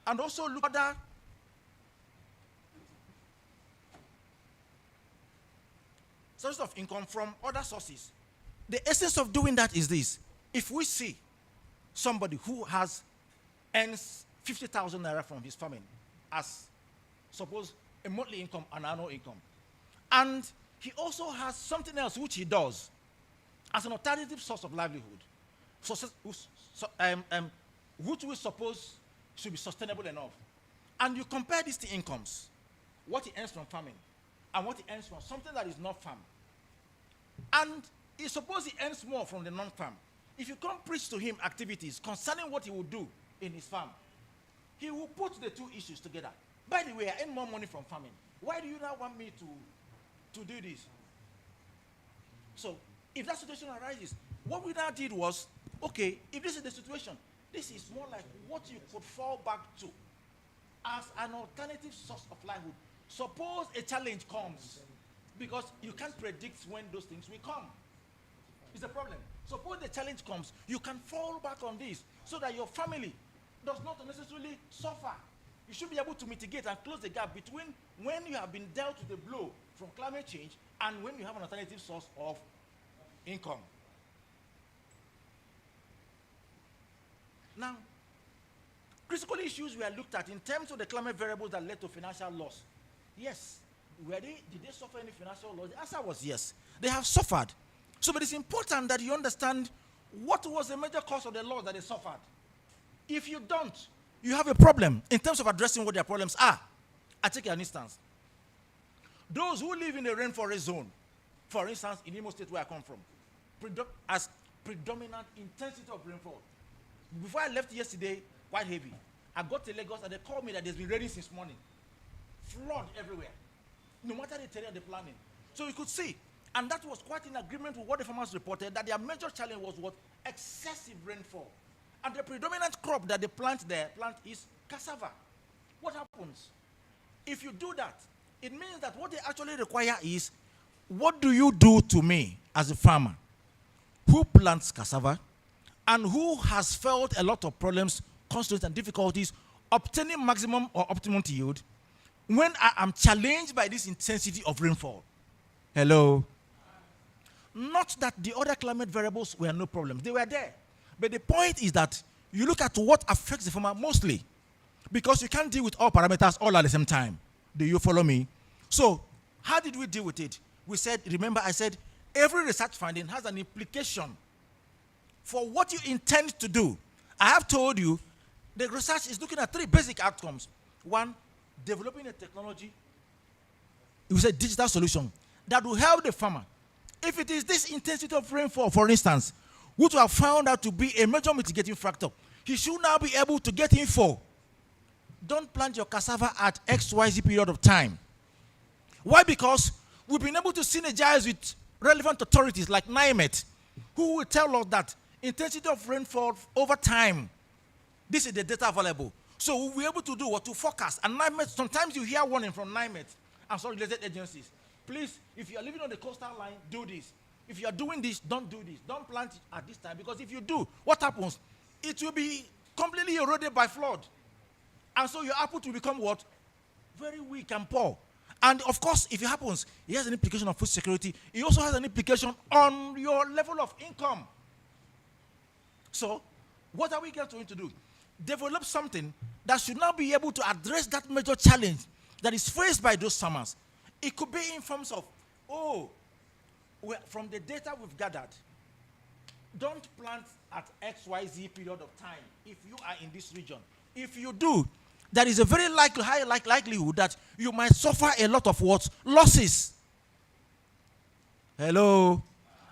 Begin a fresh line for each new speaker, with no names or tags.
and also look at other sources of income from other sources. The essence of doing that is this. If we see somebody who earns 50,000 naira from his farming as, suppose, a monthly income and annual income, and he also has something else which he does as an alternative source of livelihood, which we suppose should be sustainable enough, and you compare these two incomes, what he earns from farming and what he earns from something that is not farm, and suppose he earns more from the non-farm. If you come preach to him activities concerning what he will do in his farm, he will put the two issues together. By the way, I earn more money from farming. Why do you now want me to do this? So, if that situation arises, what we now did was, okay, if this is the situation, this is more like what you could fall back to as an alternative source of livelihood. Suppose a challenge comes, because you can't predict when those things will come. It's a problem. Suppose the challenge comes, you can fall back on this so that your family does not necessarily suffer. You should be able to mitigate and close the gap between when you have been dealt with a blow from climate change and when you have an alternative source of income. Now, critical issues were looked at in terms of the climate variables that led to financial loss. Yes. Did they suffer any financial loss? The answer was yes. They have suffered. So, but it's important that you understand what was the major cause of the loss that they suffered. If you don't, you have a problem in terms of addressing what their problems are. I take an instance. Those who live in a rainforest zone, for instance, in Imo State where I come from, as predominant intensity of rainfall. Before I left yesterday, quite heavy. I got to Lagos and they called me that there's been raining since morning. Flood everywhere. No matter the terrain they're planning. So you could see, and that was quite in agreement with what the farmers reported, that their major challenge was what? Excessive rainfall. And the predominant crop that they plant is cassava. What happens? If you do that, it means that what they actually require is, what do you do to me as a farmer who plants cassava and who has felt a lot of problems, constraints, and difficulties obtaining maximum or optimum yield when I am challenged by this intensity of rainfall? Hello? Not that the other climate variables were no problems. They were there. But the point is that you look at what affects the farmer mostly, because you can't deal with all parameters all at the same time. Do you follow me? So, how did we deal with it? We said, remember I said, every research finding has an implication for what you intend to do. I have told you, the research is looking at three basic outcomes. One, developing a technology, it was a digital solution that will help the farmer. If it is this intensity of rainfall, for instance, which we have found out to be a major mitigating factor, he should now be able to get info. Don't plant your cassava at XYZ period of time. Why? Because we've been able to synergize with relevant authorities like NIMET, who will tell us that intensity of rainfall over time, this is the data available. So we'll be able to do what? To forecast. And NIMET, sometimes you hear warning from NIMET and some related agencies. Please, if you are living on the coastal line, do this. If you are doing this, don't do this. Don't plant it at this time. Because if you do, what happens? It will be completely eroded by flood. And so your output will become what? Very weak and poor. And of course, if it happens, it has an implication on food security. It also has an implication on your level of income. So, what are we going to do? Develop something that should now be able to address that major challenge that is faced by those farmers. It could be in terms of, from the data we've gathered, don't plant at XYZ period of time if you are in this region. If you do, there is a very high likelihood that you might suffer a lot of what? Losses. Hello?